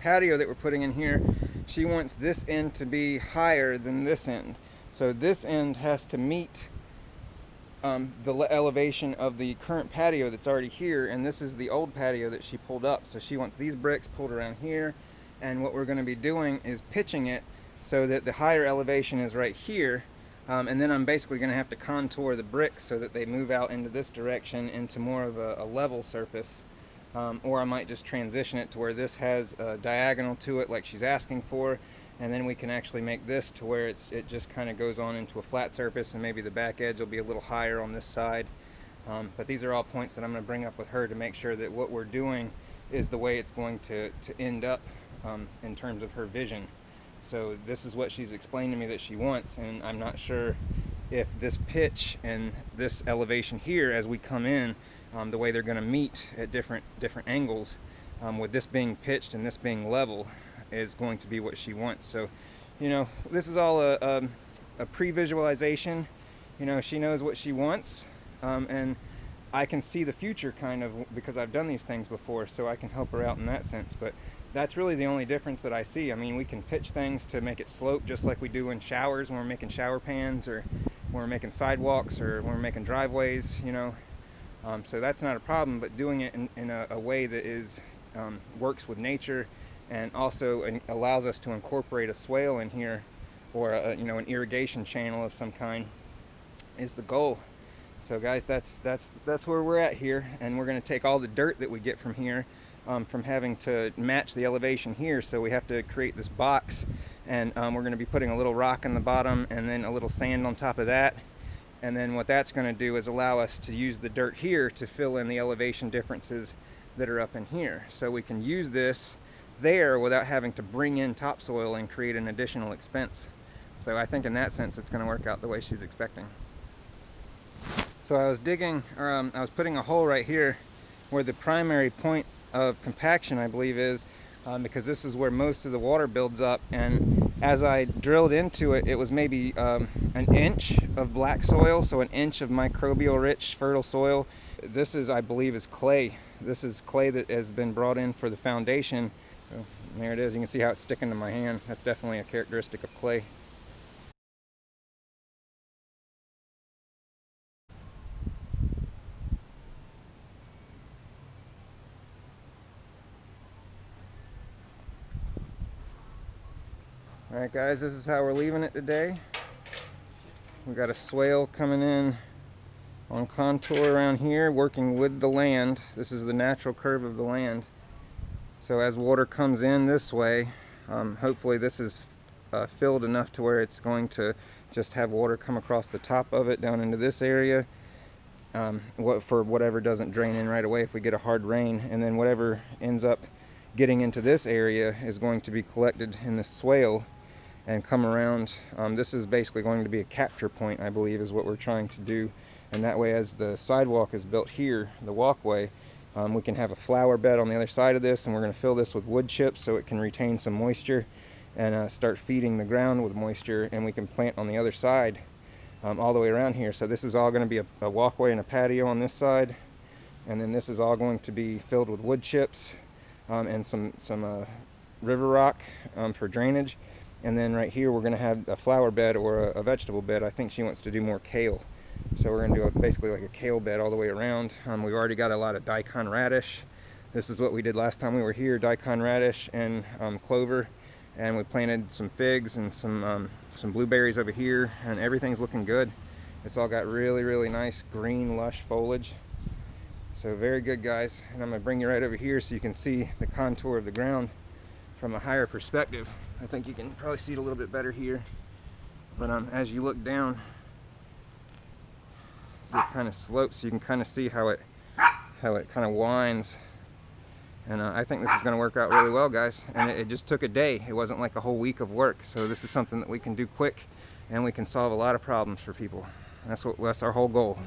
patio that we're putting in here, she wants this end to be higher than this end. So this end has to meet the elevation of the current patio that's already here, and this is the old patio that she pulled up. So she wants these bricks pulled around here, and what we're going to be doing is pitching it so that the higher elevation is right here, and then I'm basically going to have to contour the bricks so that they move out into this direction into more of a level surface, or I might just transition it to where this has a diagonal to it like she's asking for, and then we can actually make this to where it just kind of goes on into a flat surface, and maybe the back edge will be a little higher on this side. But these are all points that I'm going to bring up with her to make sure that what we're doing is the way it's going to end up in terms of her vision. So this is what she's explained to me that she wants, and I'm not sure if this pitch and this elevation here as we come in, the way they're going to meet at different angles, with this being pitched and this being level, is going to be what she wants. So, you know, this is all a pre-visualization. You know, she knows what she wants, and I can see the future kind of because I've done these things before, so I can help her out in that sense. But that's really the only difference that I see. I mean, we can pitch things to make it slope just like we do in showers when we're making shower pans, or when we're making sidewalks, or when we're making driveways, you know. So that's not a problem, but doing it in a way that is works with nature, and also allows us to incorporate a swale in here, or you know, an irrigation channel of some kind, is the goal. So guys, that's where we're at here, and we're going to take all the dirt that we get from here, from having to match the elevation here. So we have to create this box, and we're going to be putting a little rock in the bottom and then a little sand on top of that. And then what that's going to do is allow us to use the dirt here to fill in the elevation differences that are up in here. So we can use this there without having to bring in topsoil and create an additional expense. So I think in that sense it's going to work out the way she's expecting. So I was digging, or I was putting a hole right here where the primary point of compaction, I believe, is, because this is where most of the water builds up. And as I drilled into it, it was maybe an inch of black soil, so an inch of microbial rich fertile soil. This is, I believe, is clay. This is clay that has been brought in for the foundation. So there it is. You can see how it's sticking to my hand. That's definitely a characteristic of clay. Alright guys, this is how we're leaving it today. We got a swale coming in on contour around here, working with the land. This is the natural curve of the land. So as water comes in this way, hopefully this is filled enough to where it's going to just have water come across the top of it down into this area, for whatever doesn't drain in right away if we get a hard rain. And then whatever ends up getting into this area is going to be collected in the swale and come around. This is basically going to be a capture point, I believe, is what we're trying to do. And that way, as the sidewalk is built here, the walkway, we can have a flower bed on the other side of this, and we're going to fill this with wood chips so it can retain some moisture and start feeding the ground with moisture, and we can plant on the other side all the way around here. So this is all going to be a walkway and a patio on this side, and then this is all going to be filled with wood chips and some river rock for drainage. And then right here we're going to have a flower bed or a vegetable bed. I think she wants to do more kale. So we're going to do basically like a kale bed all the way around. We've already got a lot of daikon radish. This is what we did last time we were here, daikon radish and clover. And we planted some figs and some blueberries over here, and everything's looking good. It's all got really, really nice green, lush foliage. So very good, guys. And I'm going to bring you right over here so you can see the contour of the ground from a higher perspective. I think you can probably see it a little bit better here, but as you look down, see it kind of slopes, so you can kind of see how it kind of winds. And I think this is going to work out really well, guys. And it just took a day. It wasn't like a whole week of work. So this is something that we can do quick, and we can solve a lot of problems for people. That's our whole goal.